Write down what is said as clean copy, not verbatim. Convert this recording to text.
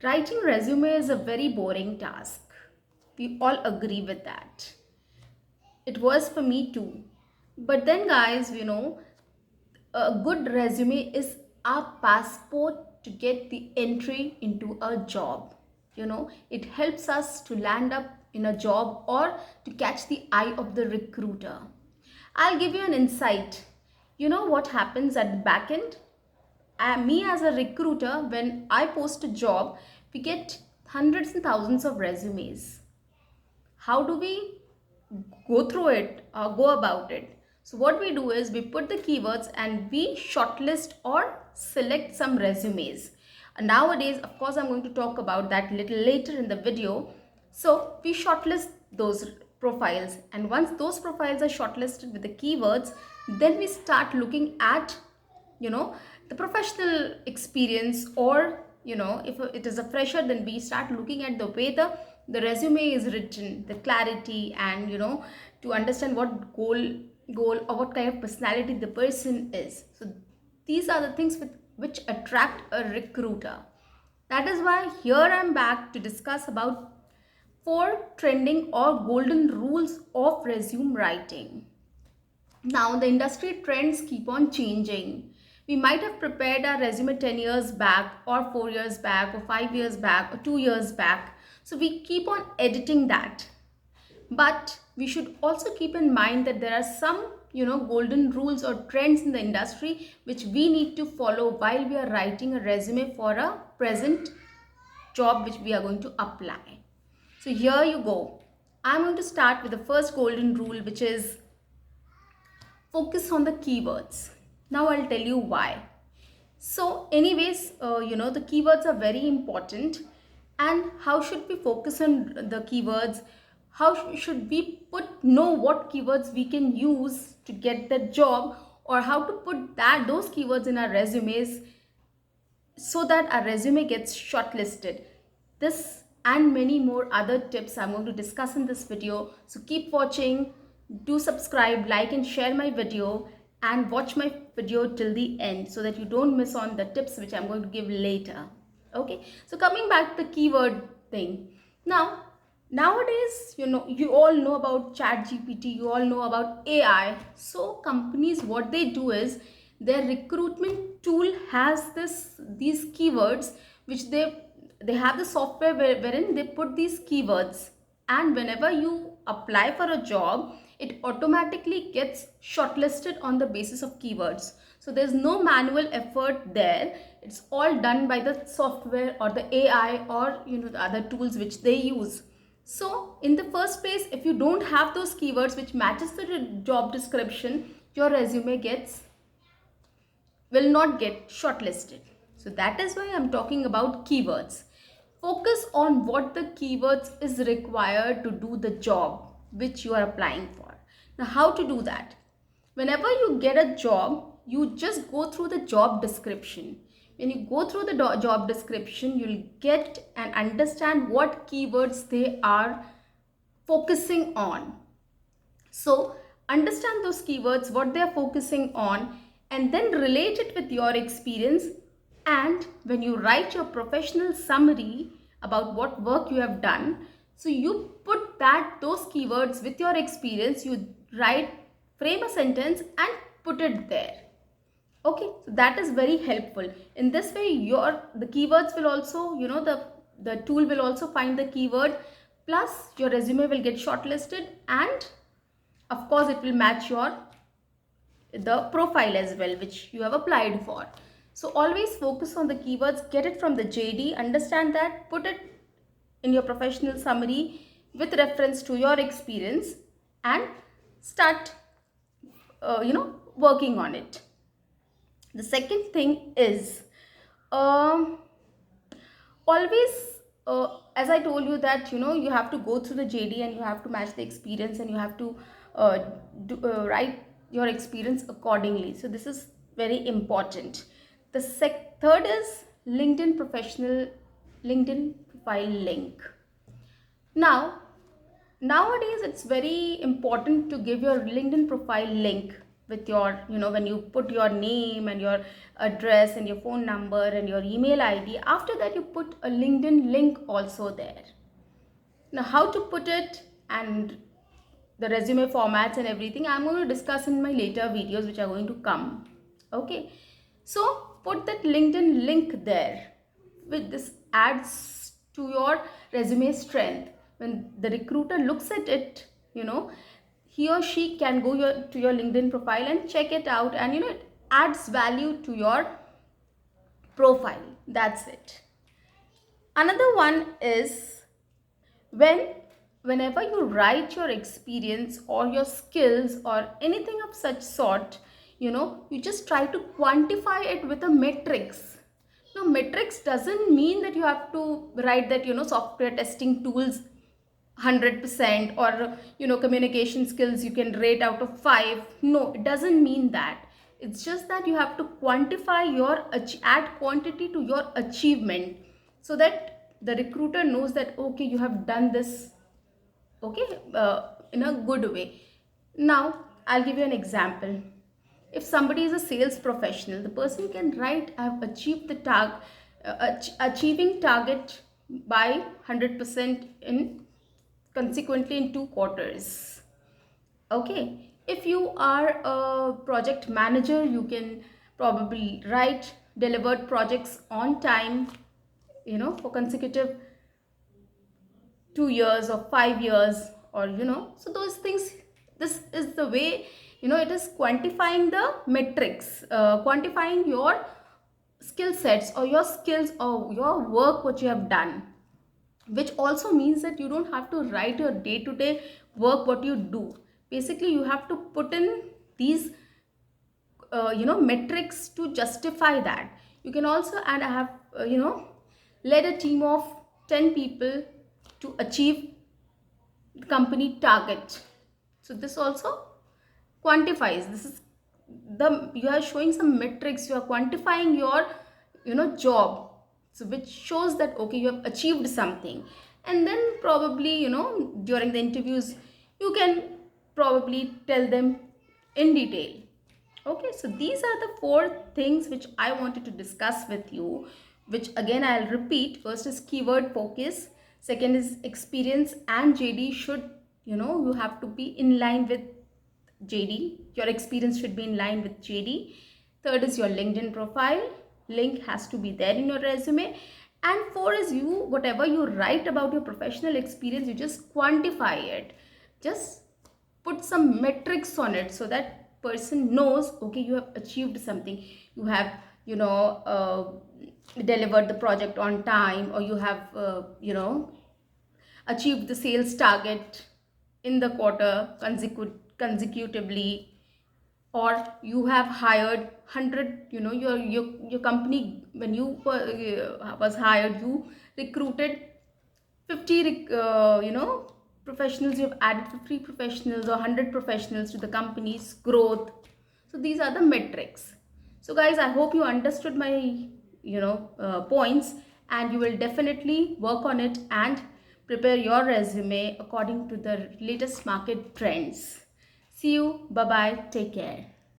Writing resume is a very boring task. We all agree with that. It was for me too. But then, guys, a good resume is our passport to get the entry into a job. It helps us to land up in a job or to catch the eye of the recruiter. I'll give you an insight. You know what happens at the back end? Me as a recruiter, when I post a job, we get hundreds and thousands of resumes. How do we go through it or go about it? So what we do is we put the keywords and we shortlist or select some resumes. And nowadays, of course, I'm going to talk about that little later in the video. So we shortlist those profiles, and once those profiles are shortlisted with the keywords, then we start looking at the professional experience, or if it is a fresher, then we start looking at the way the resume is written, the clarity, and to understand what goal or what kind of personality the person is. So these are the things which attract a recruiter. That is why here I'm back to discuss about 4 trending or golden rules of resume writing. Now, the industry trends keep on changing. We might have prepared our resume 10 years back, or 4 years back, or 5 years back, or 2 years back. So we keep on editing that. But we should also keep in mind that there are some, golden rules or trends in the industry which we need to follow while we are writing a resume for a present job which we are going to apply. So here you go. I'm going to start with the first golden rule, which is focus on the keywords. Now I'll tell you why. So anyways, the keywords are very important. And how should we focus on the keywords? How should we know what keywords we can use to get the job, or how to put those keywords in our resumes so that our resume gets shortlisted? This and many more other tips I'm going to discuss in this video. So keep watching, do subscribe, like and share my video, and watch my video till the end so that you don't miss on the tips which I'm going to give later. Okay, so coming back to the keyword thing. Nowadays, you all know about ChatGPT, you all know about AI. So companies, what they do is their recruitment tool has these keywords which they have the software wherein they put these keywords, and whenever you apply for a job, it automatically gets shortlisted on the basis of keywords. So there's no manual effort there. It's all done by the software or the AI or the other tools which they use. So in the first place, if you don't have those keywords which matches the job description, your resume will not get shortlisted. So that is why I'm talking about keywords. Focus on what the keywords is required to do the job which you are applying for. Now, how to do that? Whenever you get a job, you just go through the job description. When you go through the job description, you'll get and understand what keywords they are focusing on. So understand those keywords, what they are focusing on, and then relate it with your experience. And when you write your professional summary about what work you have done, so you put those keywords with your experience, you frame a sentence and put it there. Okay, so that is very helpful. In this way, the keywords will also, the tool will also find the keyword, plus your resume will get shortlisted, and of course it will match the profile as well which you have applied for. So always focus on the keywords, get it from the JD, understand that, put it in your professional summary with reference to your experience, and start working on it. The second thing is always as I told you that you have to go through the JD and you have to match the experience, and you have to write your experience accordingly. So this is very important. The third is LinkedIn profile link. Nowadays it's very important to give your LinkedIn profile link with your, when you put your name and your address and your phone number and your email ID, after that you put a LinkedIn link also there. Now, how to put it and the resume formats and everything, I'm going to discuss in my later videos which are going to come. Okay, so put that LinkedIn link there. With this adds to your resume strength. When the recruiter looks at it, he or she can go to your LinkedIn profile and check it out, and it adds value to your profile. That's it. Another one is whenever you write your experience or your skills or anything of such sort, you just try to quantify it with a matrix. Now, matrix doesn't mean that you have to write that, software testing tools 100%, or communication skills you can rate out of 5. No, it doesn't mean that. It's just that you have to quantify your add quantity to your achievement, so that the recruiter knows that okay, you have done this, okay, in a good way. Now I'll give you an example. If somebody is a sales professional, the person can write, I have achieved the achieving target by 100% in consequently in 2 quarters. Okay, if you are a project manager, you can probably write delivered projects on time, for consecutive 2 years or 5 years, or so those things. This is the way, it is quantifying the metrics, quantifying your skill sets or your skills or your work what you have done, which also means that you don't have to write your day-to-day work what you do. Basically, you have to put in these metrics to justify that. You can also add, I have led a team of 10 people to achieve the company target. So this also quantifies. This is you are showing some metrics, you are quantifying your job, so which shows that okay, you have achieved something. And then probably during the interviews you can probably tell them in detail. Okay, so these are the 4 things which I wanted to discuss with you, which again I'll repeat. First is keyword focus, second is experience and JD should, you have to be in line with JD. Your experience should be in line with JD. Third is your LinkedIn profile. Link has to be there in your resume. And 4 is whatever you write about your professional experience, you just quantify it. Just put some metrics on it so that person knows, okay, you have achieved something. You have, delivered the project on time, or you have, achieved the sales target in the quarter consecutively, or you have hired 100, your company, when you was hired, you recruited 50 professionals, you have added 50 professionals or 100 professionals to the company's growth. So these are the metrics. So guys, I hope you understood my points, and you will definitely work on it and prepare your resume according to the latest market trends. See you. Bye bye. Take care.